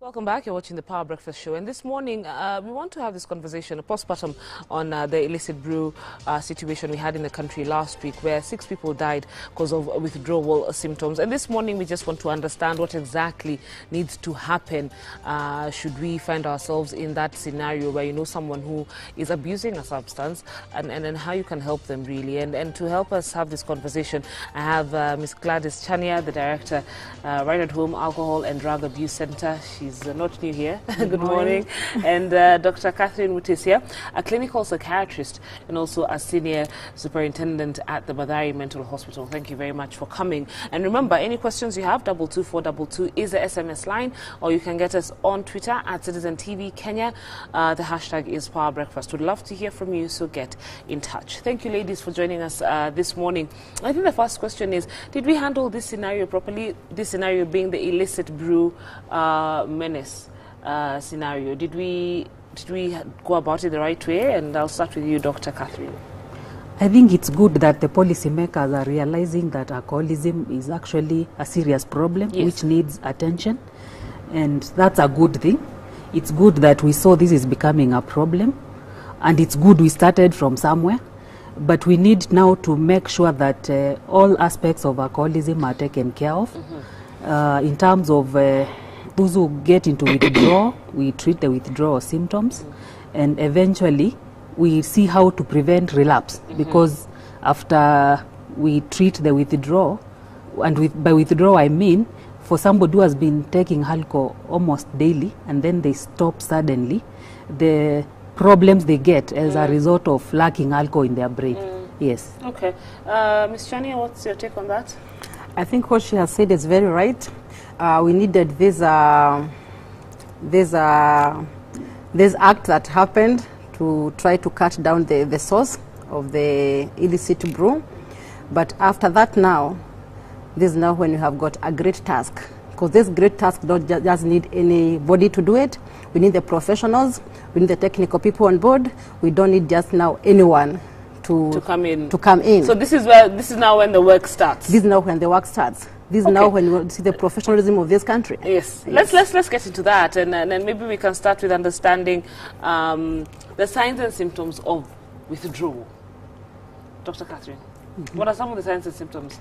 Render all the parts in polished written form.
Welcome back. You're watching the Power Breakfast Show, and this morning we want to have this conversation, a postpartum, on the illicit brew situation we had in the country last week, where 6 people died because of withdrawal symptoms. And this morning we just want to understand what exactly needs to happen should we find ourselves in that scenario where you know someone who is abusing a substance, and how you can help them really. And to help us have this conversation, I have Ms. Gladys Chania, the director, Right at Home Alcohol and Drug Abuse Center. She's not new here. Good morning. And Dr. Catherine Mutisia, a clinical psychiatrist and also a senior superintendent at the Mathare Mental Hospital. Thank you very much for coming. And remember, any questions you have, 22422 is the SMS line, or you can get us on Twitter at Citizen TV Kenya. The hashtag is Power Breakfast. We'd love to hear from you, so get in touch. Thank you, ladies, for joining us this morning. I think the first question is, did we handle this scenario properly? This scenario being the illicit brew menace scenario. Did we go about it the right way? And I'll start with you, Dr. Catherine. I think it's good that the policymakers are realizing that alcoholism is actually a serious problem, yes, which needs attention, and that's a good thing. It's good that we saw this is becoming a problem, and it's good we started from somewhere, but we need now to make sure that all aspects of alcoholism are taken care of. In terms of those who get into withdrawal, we treat the withdrawal symptoms, and eventually we see how to prevent relapse, because after we treat the withdrawal, and by withdrawal I mean for somebody who has been taking alcohol almost daily and then they stop suddenly, the problems they get as a result of lacking alcohol in their brain. Yes. Okay. Ms. Chania, what's your take on that? I think what she has said is very right. We needed this act that happened to try to cut down the source of the illicit brew. But after that now, this is now when you have got a great task. Because this great task don't just need anybody to do it. We need the professionals, we need the technical people on board. We don't need just now anyone to come in. So this is now when the work starts. This is now when the work starts. This is now when we see the professionalism of this country. Yes. Let's get into that, and maybe we can start with understanding the signs and symptoms of withdrawal. Dr. Catherine, what are some of the signs and symptoms?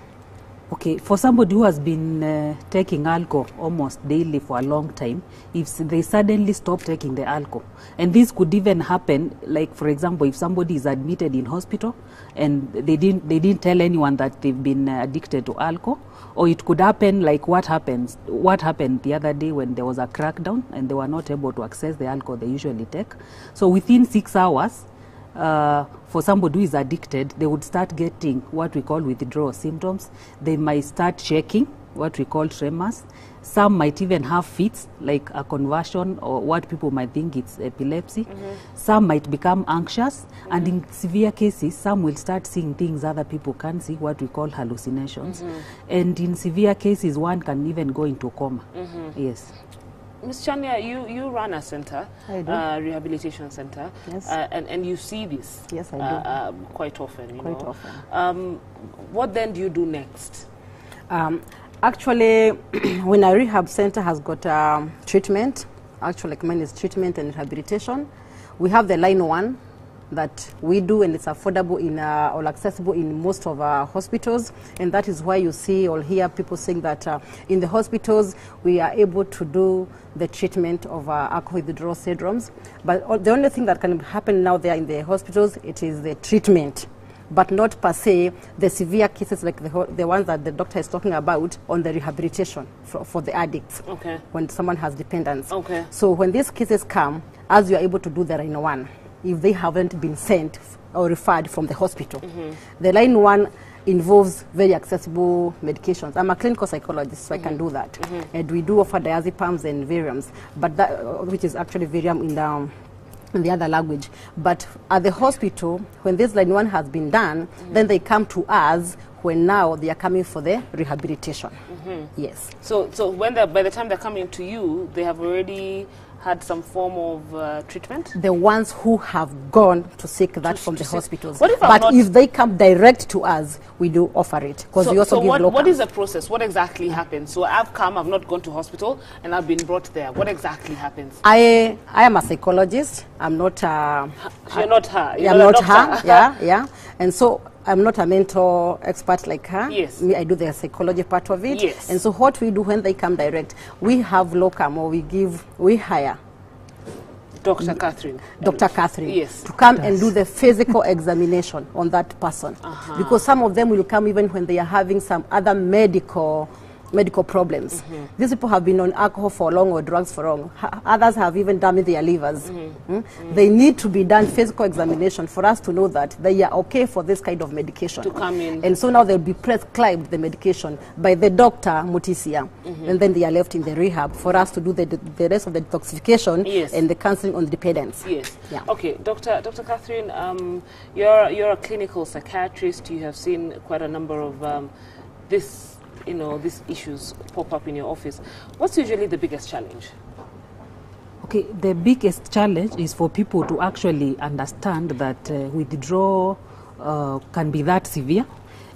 Okay, for somebody who has been taking alcohol almost daily for a long time, if they suddenly stop taking the alcohol, and this could even happen, like for example, if somebody is admitted in hospital and they didn't tell anyone that they've been addicted to alcohol, or it could happen like what happened the other day when there was a crackdown and they were not able to access the alcohol they usually take. So within 6 hours, for somebody who is addicted, they would start getting what we call withdrawal symptoms. They might start shaking, what we call tremors. Some might even have fits, like a conversion, or what people might think it's epilepsy. Some might become anxious, and in severe cases, some will start seeing things other people can't see, what we call hallucinations. And in severe cases, one can even go into coma. Yes. Ms. Chania, you run a center, rehabilitation center, yes, and you see this, yes, I do. Quite often. Quite often. What then do you do next? Actually, when a rehab center has got treatment, actually like mine is treatment and rehabilitation, we have the line 1 that we do, and it's affordable in or accessible in most of our hospitals, and that is why you see or hear people saying that in the hospitals we are able to do the treatment of alcohol withdrawal syndromes. But the only thing that can happen now there in the hospitals, it is the treatment, but not per se the severe cases like the ones that the doctor is talking about on the rehabilitation for the addicts. Okay. When someone has dependence. Okay. So when these cases come, as you are able to do the line 1, if they haven't been sent or referred from the hospital. The line 1 involves very accessible medications. I'm a clinical psychologist, so I can do that. And we do offer diazepams and Valiums, but that, which is actually Valium in the other language. But at the hospital, when this line 1 has been done, then they come to us when now they are coming for the rehabilitation. Yes. So when by the time they're coming to you, they have already had some form of treatment? The ones who have gone to seek that from the hospitals. What if but if they come direct to us, we do offer it. Because we also give what is the process? What exactly happens? So I've come, I've not gone to hospital, and I've been brought there. What exactly happens? I am a psychologist. I'm not You're not her. You're I'm not her. Yeah. And so I'm not a mental expert like her. Yes. Me, I do the psychology part of it. Yes. And so what we do when they come direct, we have locum, or we hire Dr. Catherine. Dr. Catherine, yes, to come and do the physical examination on that person. Because some of them will come even when they are having some other medical problems. These people have been on alcohol for long or drugs for long. Others have even damaged their livers. They need to be done physical examination for us to know that they are okay for this kind of medication. To come in. And so now they'll be prescribed the medication by the doctor, Mutisia, and then they are left in the rehab for us to do the rest of the detoxification and the counseling on the dependents. Yes. Yeah. Okay, Dr. Catherine, you're a clinical psychiatrist. You have seen quite a number of these issues pop up in your office. What's usually the biggest challenge? Okay, the biggest challenge is for people to actually understand that withdrawal can be that severe.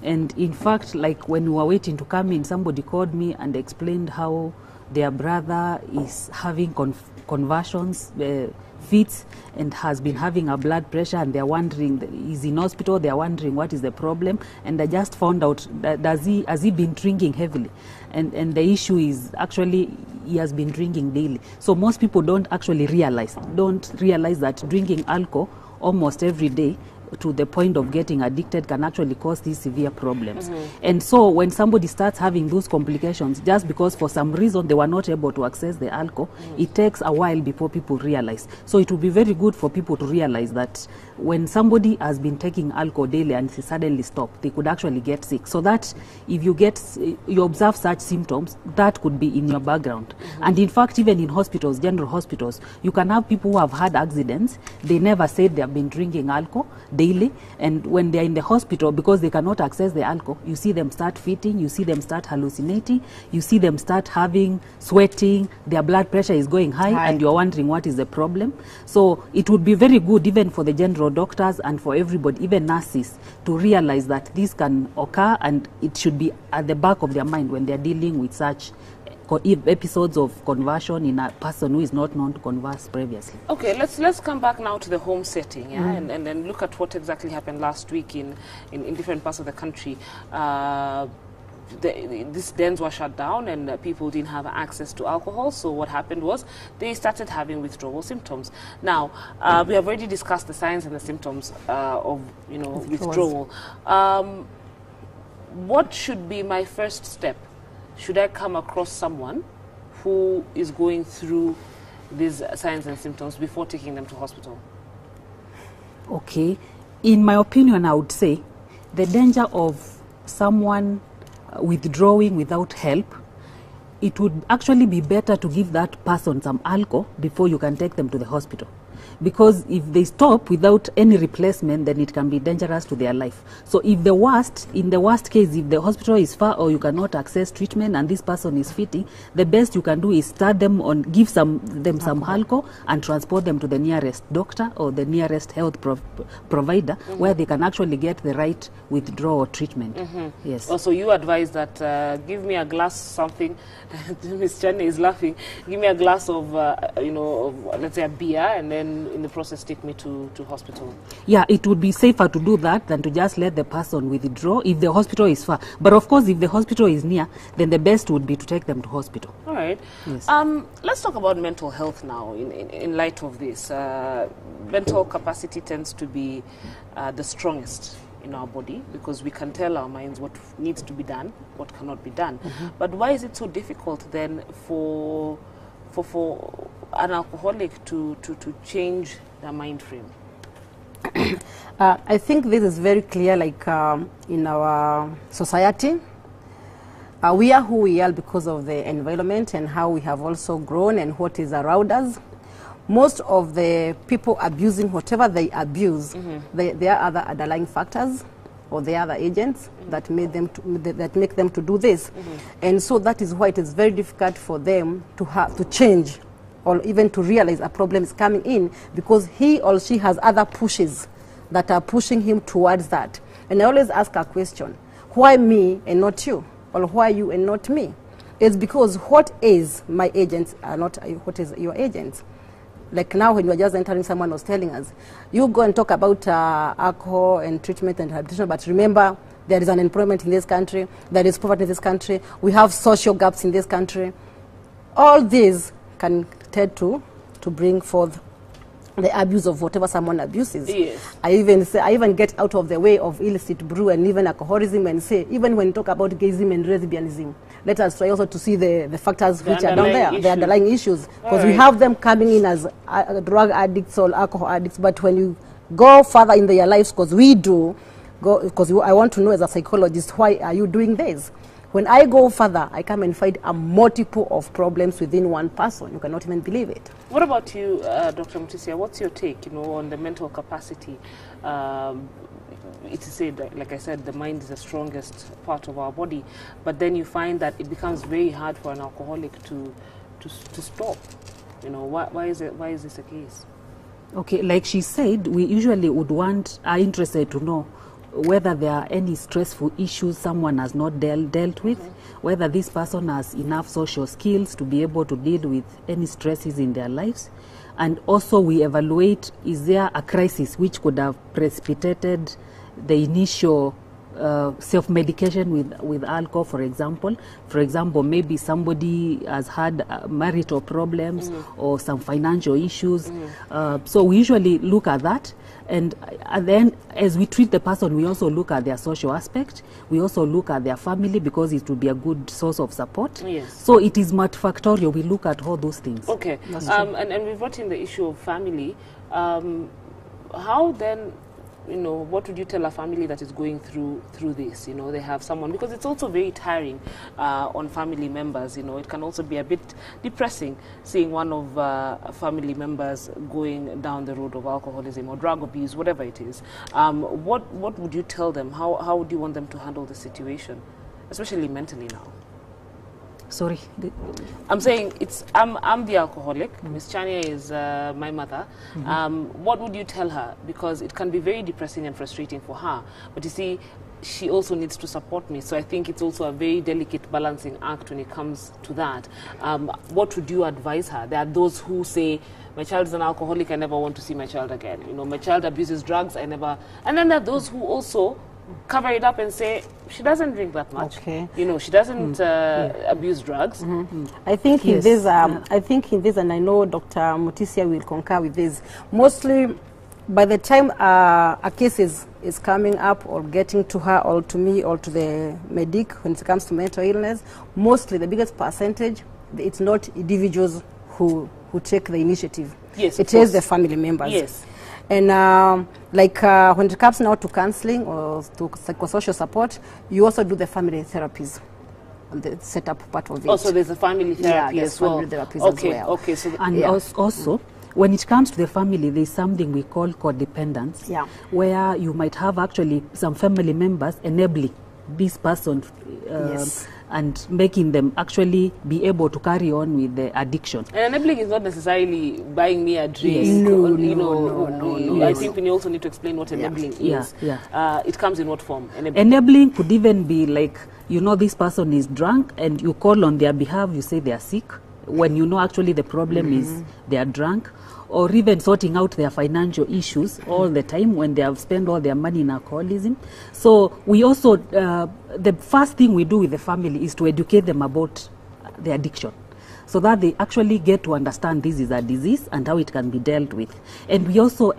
And in fact, like when we were waiting to come in, somebody called me and explained how their brother is having conversions, fits, and has been having a blood pressure, and they're wondering, he's in hospital, they're wondering what is the problem. And I just found out that has he been drinking heavily, and the issue is actually he has been drinking daily. So most people don't actually realize that drinking alcohol almost every day to the point of getting addicted can actually cause these severe problems. And so when somebody starts having those complications, just because for some reason they were not able to access the alcohol, it takes a while before people realize. So it would be very good for people to realize that when somebody has been taking alcohol daily and they suddenly stop, they could actually get sick. So that if you observe such symptoms, that could be in your background. And in fact, even in hospitals, general hospitals, you can have people who have had accidents. They never said they have been drinking alcohol daily, and when they're in the hospital, because they cannot access the alcohol, you see them start fitting, you see them start hallucinating, you see them start having sweating, their blood pressure is going high, and you're wondering what is the problem. So it would be very good even for the general doctors and for everybody, even nurses, to realize that this can occur, and it should be at the back of their mind when they're dealing with such episodes of conversion in a person who is not known to converse previously. Okay, let's come back now to the home setting, and then look at what exactly happened last week in different parts of the country. These dens were shut down, and people didn't have access to alcohol. So what happened was they started having withdrawal symptoms. Now we have already discussed the signs and the symptoms of withdrawal. What should be my first step? Should I come across someone who is going through these signs and symptoms before taking them to hospital? Okay. In my opinion, I would say the danger of someone withdrawing without help, it would actually be better to give that person some alcohol before you can take them to the hospital. Because if they stop without any replacement, then it can be dangerous to their life. So in the worst case, if the hospital is far or you cannot access treatment and this person is fitting, the best you can do is start them on, give them some alcohol and transport them to the nearest doctor or the nearest health provider where they can actually get the right withdrawal treatment. Yes. Also, you advise that give me a glass something. Ms. Chane is laughing. Give me a glass of, let's say a beer, and then in the process take me to hospital. Yeah, it would be safer to do that than to just let the person withdraw if the hospital is far. But of course, if the hospital is near, then the best would be to take them to hospital. All right. Yes. Let's talk about mental health now in light of this. Mental capacity tends to be the strongest in our body, because we can tell our minds what needs to be done, what cannot be done. But why is it so difficult then for an alcoholic to change their mind frame? I think this is very clear, like in our society. We are who we are because of the environment and how we have also grown and what is around us. Most of the people abusing whatever they abuse, there are other underlying factors or there are other agents that make them to do this. And so that is why it is very difficult for them to change or even to realize a problem is coming in, because he or she has other pushes that are pushing him towards that. And I always ask a question, why me and not you? Or why you and not me? It's because what is my agents are not what is your agents. Like now when you were just entering, someone was telling us, you go and talk about alcohol and treatment and rehabilitation, but remember there is unemployment in this country, there is poverty in this country, we have social gaps in this country. All these can tend to bring forth the abuse of whatever someone abuses. Yes. I even get out of the way of illicit brew and even alcoholism and say, even when you talk about gayism and lesbianism, let us try also to see the factors which are down there, the underlying issues. Because we have them coming in as drug addicts or alcohol addicts, but when you go further in their lives, because we do, because I want to know as a psychologist, why are you doing this? When I go further, I come and find a multiple of problems within one person. You cannot even believe it. What about you, Dr. Mutisia? What's your take, on the mental capacity? It's said, like I said, the mind is the strongest part of our body, but then you find that it becomes very hard for an alcoholic to stop. Why is this the case? Okay, like she said, we usually are interested to know whether there are any stressful issues someone has not dealt with, whether this person has enough social skills to be able to deal with any stresses in their lives. And also we evaluate, is there a crisis which could have precipitated the initial self-medication with alcohol, for example. For example, maybe somebody has had marital problems or some financial issues. So we usually look at that. And then as we treat the person, we also look at their social aspect. We also look at their family, because it will be a good source of support. Yes. So it is multifactorial. We look at all those things. Okay. And we've brought in the issue of family. How then, what would you tell a family that is going through this? They have someone, because it's also very tiring on family members. It can also be a bit depressing seeing one of family members going down the road of alcoholism or drug abuse, whatever it is. What would you tell them? How would you want them to handle the situation, especially mentally now? Sorry, I'm saying I'm the alcoholic. Miss Chania is my mother. What would you tell her? Because it can be very depressing and frustrating for her. But you see, she also needs to support me. So I think it's also a very delicate balancing act when it comes to that. What would you advise her? There are those who say, my child is an alcoholic, I never want to see my child again. My child abuses drugs, I never. And then there are those who also cover it up and say she doesn't drink that much. Okay. She doesn't abuse drugs. I think in this, and I know Dr. Mutisia will concur with this. Mostly, by the time a case is coming up or getting to her or to me or to the medic when it comes to mental illness, mostly the biggest percentage, it's not individuals who take the initiative. Yes, it is the family members. Yes. And when it comes now to counseling or to psychosocial support, you also do the family therapies on the setup part of it. Also, there's a family therapy as well. Family therapies as well. Okay. So and also, when it comes to the family, there's something we call codependence, where you might have actually some family members enabling this person and making them actually be able to carry on with the addiction. And enabling is not necessarily buying me a drink. No. I think we also need to explain what enabling is. It comes in what form? Enabling could even be like, this person is drunk and you call on their behalf, you say they are sick, when actually the problem is they are drunk. Or even sorting out their financial issues all the time when they have spent all their money in alcoholism. So we also, the first thing we do with the family is to educate them about the addiction, so that they actually get to understand this is a disease and how it can be dealt with. And we also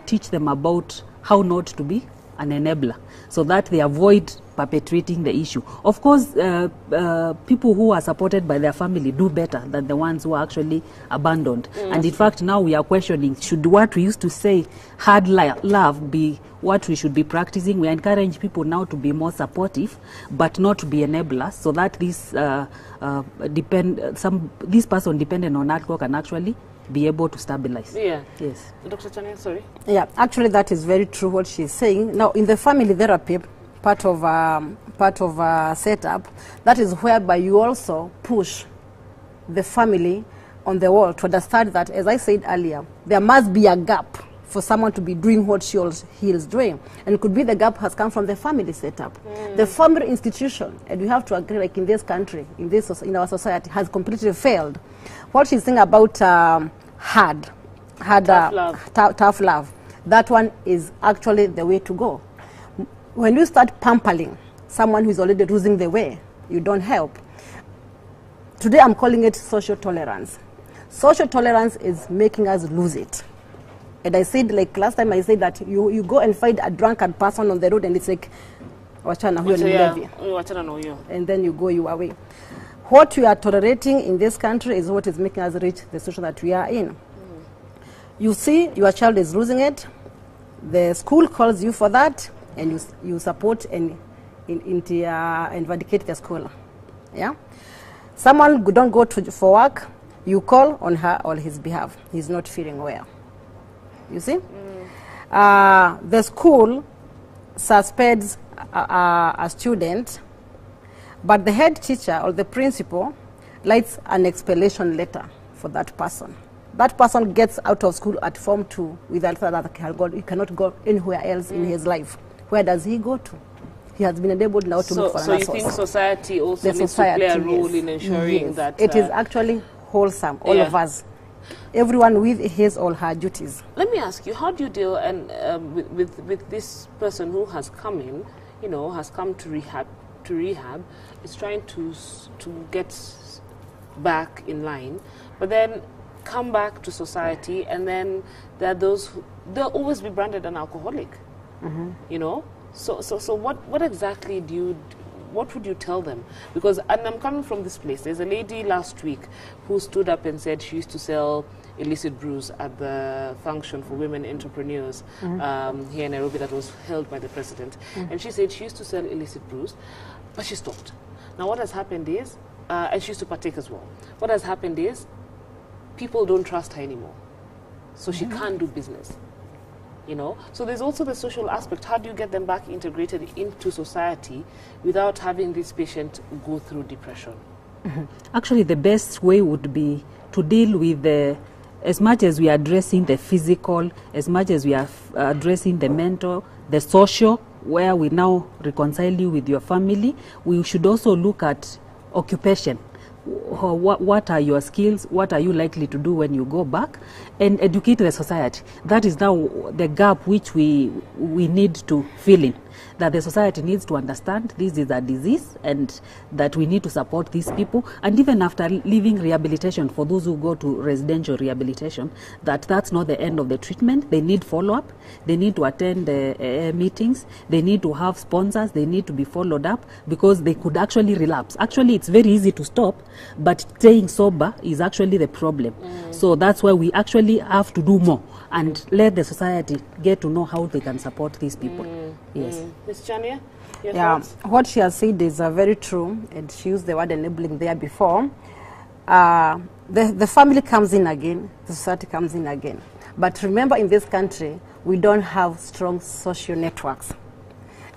teach them about how not to be an enabler, so that they avoid perpetuating the issue. Of course, people who are supported by their family do better than the ones who are actually abandoned. And in fact, now we are questioning, should what we used to say, hard love, be what we should be practicing? We encourage people now to be more supportive, but not to be enablers, so that this person dependent on alcohol can actually be able to stabilize. Yeah. Yes. Dr. Chania, sorry. Yeah, actually that is very true what she's saying. Now, in the family therapy, part of setup, that is whereby you also push the family on the wall to understand that, as I said earlier, there must be a gap for someone to be doing what he is doing. And it could be the gap has come from the family setup. The family institution, and we have to agree, like in this country, in our society, has completely failed. What she's saying about tough love, that one is actually the way to go. When you start pampering someone who is already losing the way, you don't help. Today I'm calling it social tolerance. Social tolerance is making us lose it. And I said, like last time I said that you go and find a drunkard person on the road and it's like, wachana huyo ni mlevi. And then you go your way. What we are tolerating in this country is what is making us reach the situation that we are in. You see your child is losing it, the school calls you for that, and you support and vindicate the school. Yeah? Someone don't go for work, you call on her or his behalf. He's not feeling well. You see? The school suspends a student, but the head teacher or the principal writes an explanation letter for that person. That person gets out of school at Form 2 without that he cannot go anywhere else in his life. Where does he go to? He has been enabled now to look for another source. So you think society also needs to play a role in ensuring that... It is actually wholesome, all of us. Everyone with his or her duties. Let me ask you, how do you deal with this person who has come in, has come to rehab, is trying to get back in line, but then come back to society, and then there are those who, they'll always be branded an alcoholic, So what exactly what would you tell them? Because, and I'm coming from this place, there's a lady last week who stood up and said she used to sell illicit brews at the function for women entrepreneurs here in Nairobi that was held by the president. And she said she used to sell illicit brews, but she stopped. Now what has happened is, and she used to partake as well, what has happened is people don't trust her anymore. So she can't do business. So there's also the social aspect. How do you get them back integrated into society without having this patient go through depression? Actually, the best way would be to deal with as much as we are addressing the physical, as much as we are addressing the mental, the social, where we now reconcile you with your family, we should also look at occupation. What are your skills? What are you likely to do when you go back? And educate the society. That is now the gap which we need to fill in. That the society needs to understand this is a disease and that we need to support these people. And even after leaving rehabilitation, for those who go to residential rehabilitation, that's not the end of the treatment. They need follow-up. They need to attend meetings. They need to have sponsors. They need to be followed up because they could actually relapse. Actually, it's very easy to stop, but staying sober is actually the problem. So that's why we actually have to do more and let the society get to know how they can support these people. Yes. Ms. Chania, your thoughts? What she has said is very true, and she used the word enabling there before. The family comes in again, the society comes in again. But remember, in this country, we don't have strong social networks.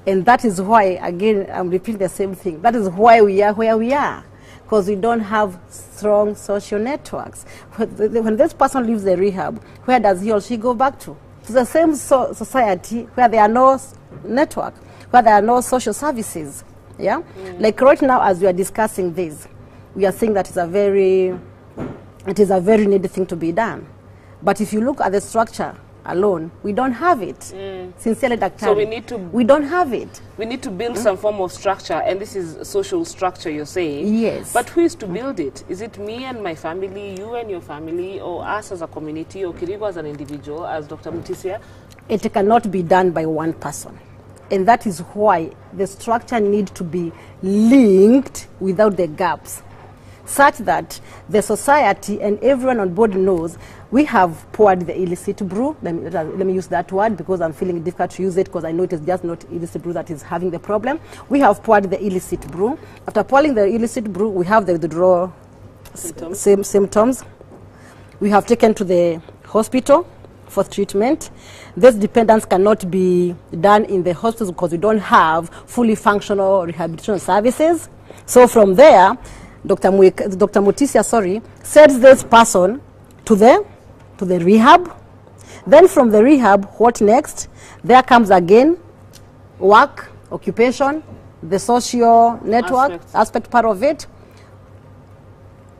And that is why, again, I'm repeating the same thing, that is why we are where we are. Because we don't have strong social networks. When this person leaves the rehab, where does he or she go back to? To the same society where there are no network, where there are no social services. Yeah? Like right now, as we are discussing this, we are saying that it is a very needy thing to be done. But if you look at the structure alone, we don't have it. Sincerely, Dr. So we don't have it. We need to build some form of structure, and this is social structure, you're saying. Yes. But who is to build it? Is it me and my family, you and your family, or us as a community, or Kirigo as an individual, as Dr. Mutisia? It cannot be done by one person. And that is why the structure needs to be linked without the gaps, such that the society and everyone on board knows we have poured the illicit brew. Let me use that word because I'm feeling it difficult to use it because I know it is just not illicit brew that is having the problem. We have poured the illicit brew. After pouring the illicit brew, we have the withdrawal symptoms. We have taken to the hospital for treatment. This dependence cannot be done in the hospitals because we don't have fully functional rehabilitation services. So from there, Dr. Mutisia, sorry, sends this person to the rehab. Then from the rehab, what next? There comes again work, occupation, the social network aspect part of it,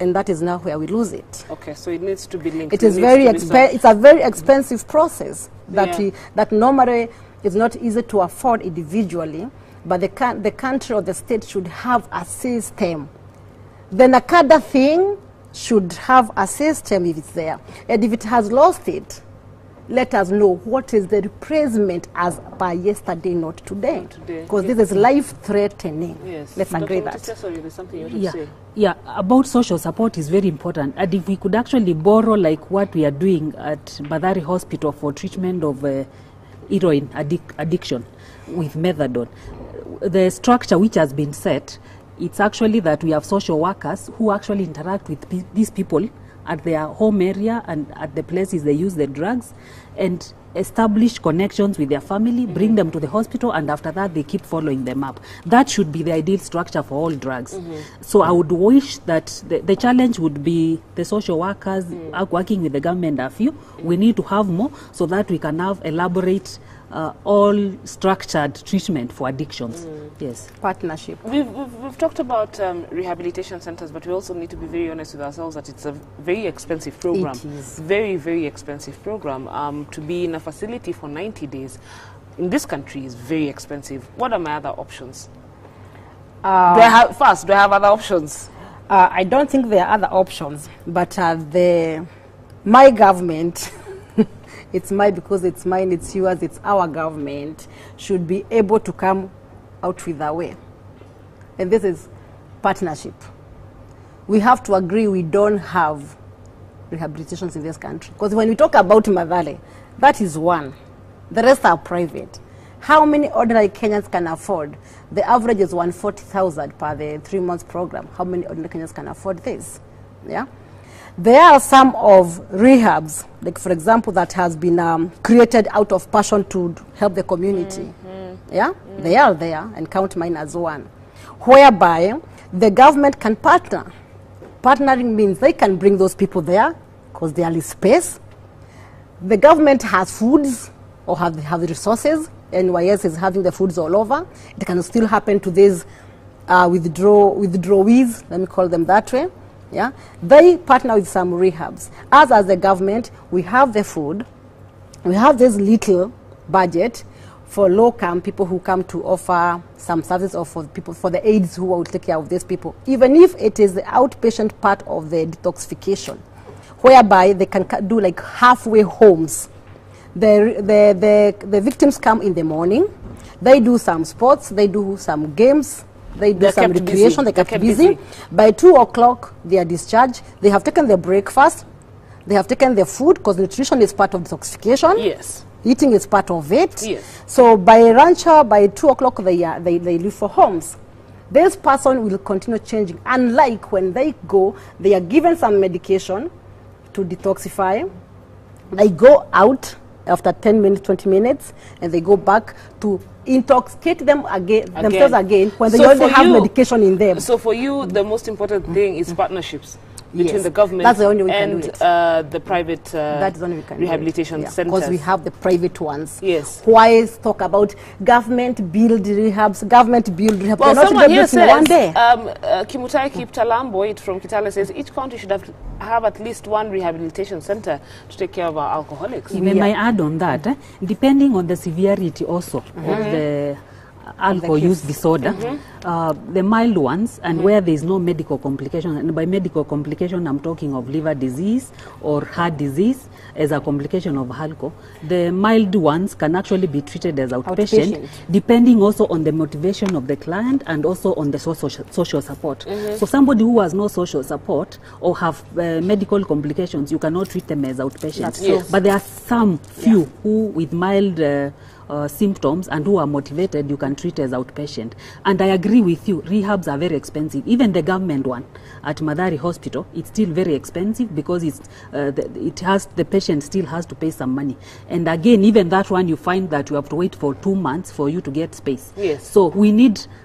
and that is now where we lose it. Okay, so it needs to be linked. It is it's a very expensive process that that normally is not easy to afford individually, but the country or the state should have a system. The NACADA thing should have a system if it's there, and if it has lost it, let us know what is the replacement as by yesterday, not today. Because this is life-threatening. Yes. Let's agree that. Sorry, there's something you want to say. Yeah, about social support is very important. And if we could actually borrow like what we are doing at Badari Hospital for treatment of heroin addiction with methadone, the structure which has been set, it's actually that we have social workers who actually interact with these people at their home area and at the places they use the drugs, and establish connections with their family, bring them to the hospital, and after that they keep following them up. That should be the ideal structure for all drugs. So I would wish that the challenge would be the social workers working with the government a few. We need to have more so that we can have elaborate all structured treatment for addictions. Yes. Partnership. We've talked about rehabilitation centers, but we also need to be very honest with ourselves that it's a very expensive program. It is. Very, very expensive program. To be in a facility for 90 days in this country is very expensive. What are my other options? Do I have other options? I don't think there are other options, but my government, it's mine because it's mine, it's yours, it's our government, should be able to come out with a way. And this is partnership. We have to agree we don't have rehabilitations in this country. Because when we talk about Mathare, that is one. The rest are private. How many ordinary Kenyans can afford? The average is 140,000 per the 3-month program. How many ordinary Kenyans can afford this? Yeah. There are some of rehabs, like for example, that has been created out of passion to help the community. Yeah, they are there, and count mine as one, whereby the government can partner. Partnering means they can bring those people there because there is space. The government has foods or have the resources. NYS is having the foods all over. It can still happen to these withdrawees, let me call them that way. Yeah, they partner with some rehabs. As the government, we have the food, we have this little budget for low-income people who come to offer some service, or for people, for the aides who will take care of these people, even if it is the outpatient part of the detoxification, whereby they can do like halfway homes. The victims come in the morning, they do some sports, they do some games, they do some recreation, they kept busy. By 2 o'clock, they are discharged. They have taken their breakfast. They have taken their food, because nutrition is part of detoxification. Yes. Eating is part of it. Yes. So by 2 o'clock, they leave for homes. This person will continue changing. Unlike when they go, they are given some medication to detoxify. They go out after 10 minutes, 20 minutes, and they go back to intoxicate themselves again when they already have medication in them. So for you, the most important thing is partnerships between the government that's the only way we can do it. The private that's the only way we can rehabilitation centers. Because we have the private ones. Yes. Why talk about government build rehabs? Government build rehabs. Well, someone here says, one day. Kimutai Kiptalambo from Kitale says each county should have at least one rehabilitation center to take care of our alcoholics. May I add on that, depending on the severity also of the alcohol use disorder, the mild ones, and where there is no medical complication, and by medical complication I'm talking of liver disease or heart disease as a complication of alcohol, the mild ones can actually be treated as outpatient, depending also on the motivation of the client and also on the social support. So somebody who has no social support or have medical complications, you cannot treat them as outpatients. Yes. But there are some few who with mild symptoms and who are motivated, you can treat as outpatient. And I agree with you, rehabs are very expensive. Even the government one at Madari Hospital, it's still very expensive because the patient still has to pay some money. And again, even that one, you find that you have to wait for 2 months for you to get space. Yes. So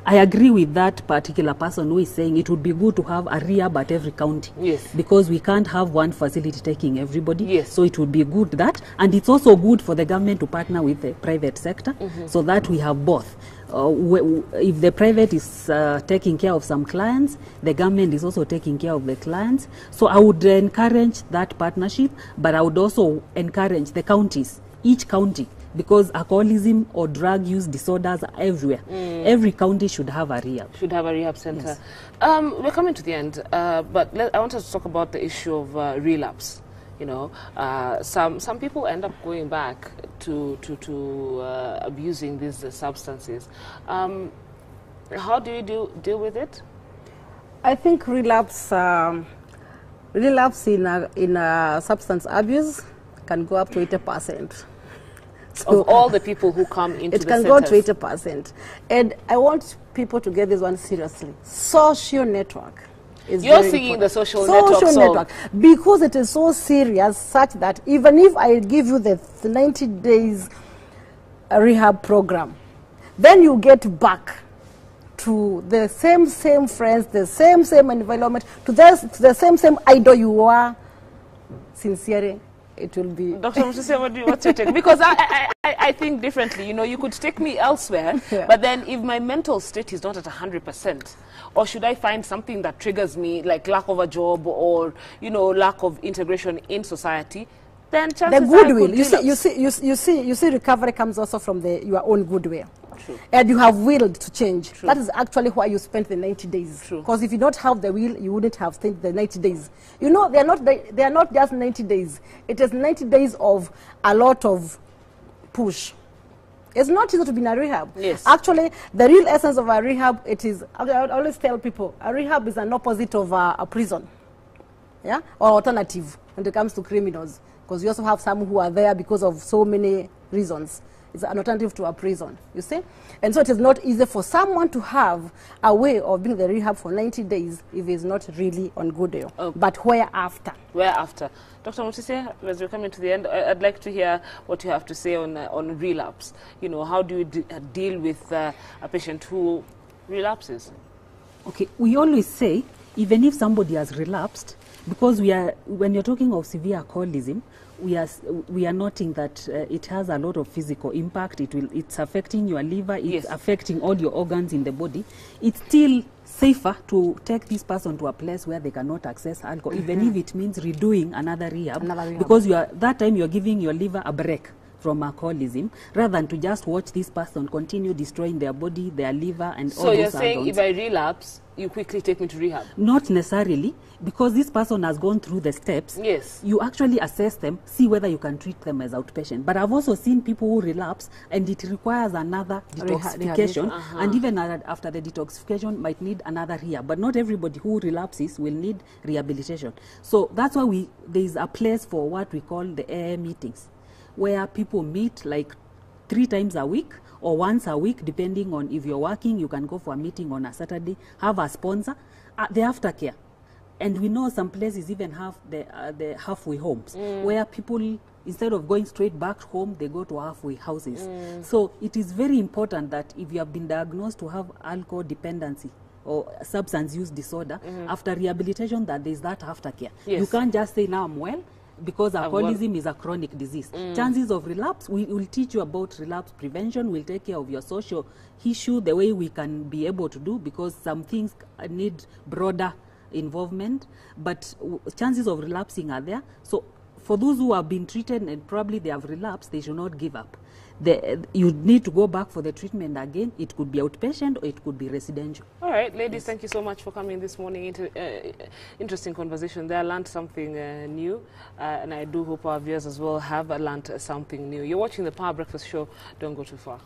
I agree with that particular person who is saying it would be good to have a rehab at every county. Yes. Because we can't have one facility taking everybody. Yes. So it would be good that, and it's also good for the government to partner with the private sector so that we have both. If the private is taking care of some clients, the government is also taking care of the clients. So I would encourage that partnership, but I would also encourage the counties, each county, because alcoholism or drug use disorders are everywhere. Every county should have a rehab. Should have a rehab center. Yes. We're coming to the end, but I wanted to talk about the issue of relapse. You know, some people end up going back to abusing these substances. How do you deal with it? I think relapse in substance abuse can go up to 80%. So of all the people who come into the it can go to 80%. And I want people to get this one seriously. Social network. You're seeing the social network, because it is so serious, such that even if I give you the 90 days rehab program, then you get back to the same friends, the same environment, to the same idol you were. Sincerely, it will be. Dr. Mutise, what's your take? Because I think differently. You know, you could take me elsewhere, but then if my mental state is not at 100%, or should I find something that triggers me, like lack of a job or, you know, lack of integration in society, then chances the goodwill. You see, recovery comes also from your own goodwill. True. And you have willed to change. True. That is actually why you spent the 90 days. Because if you don't have the will, you wouldn't have spent the 90 days. You know, they are not just 90 days. It is 90 days of a lot of push. It's not easy to be in a rehab. Yes. Actually, the real essence of a rehab, I always tell people, a rehab is an opposite of a prison. Yeah? Or alternative when it comes to criminals. Because you also have some who are there because of so many reasons. It's an alternative to a prison, you see? And so it is not easy for someone to have a way of being the rehab for 90 days if it's not really on good day. But where after? Where after? Dr. Mutise, as we're coming to the end, I'd like to hear what you have to say on relapse. You know, how do you deal with a patient who relapses? Okay, we always say, even if somebody has relapsed, because when you're talking of severe alcoholism, we are noting that it has a lot of physical impact. It's affecting your liver. It's affecting all your organs in the body. It's still safer to take this person to a place where they cannot access alcohol, even if it means redoing another rehab. Because that time you're giving your liver a break from alcoholism, rather than to just watch this person continue destroying their body, their liver, and all those organs. So you're saying if I relapse, you quickly take me to rehab? Not necessarily, because this person has gone through the steps. Yes. You actually assess them, see whether you can treat them as outpatient. But I've also seen people who relapse, and it requires another detoxification, and even after the detoxification might need another rehab. But not everybody who relapses will need rehabilitation. So that's why there is a place for what we call the AA meetings, where people meet like 3 times a week or once a week, depending on if you're working. You can go for a meeting on a Saturday, have a sponsor, the aftercare. And we know some places even have the halfway homes, where people, instead of going straight back home, they go to halfway houses. So it is very important that if you have been diagnosed to have alcohol dependency or substance use disorder, after rehabilitation, that there is that aftercare. You can't just say, now I'm well, because alcoholism is a chronic disease. Chances of relapse, we will teach you about relapse prevention. We'll take care of your social issue the way we can be able to do, because some things need broader involvement, but chances of relapsing are there. So for those who have been treated and probably they have relapsed, they should not give up. You need to go back for the treatment again. It could be outpatient or it could be residential. All right, ladies, thank you so much for coming this morning. Interesting conversation there. I learned something new, and I do hope our viewers as well have learned something new. You're watching the Power Breakfast Show. Don't go too far.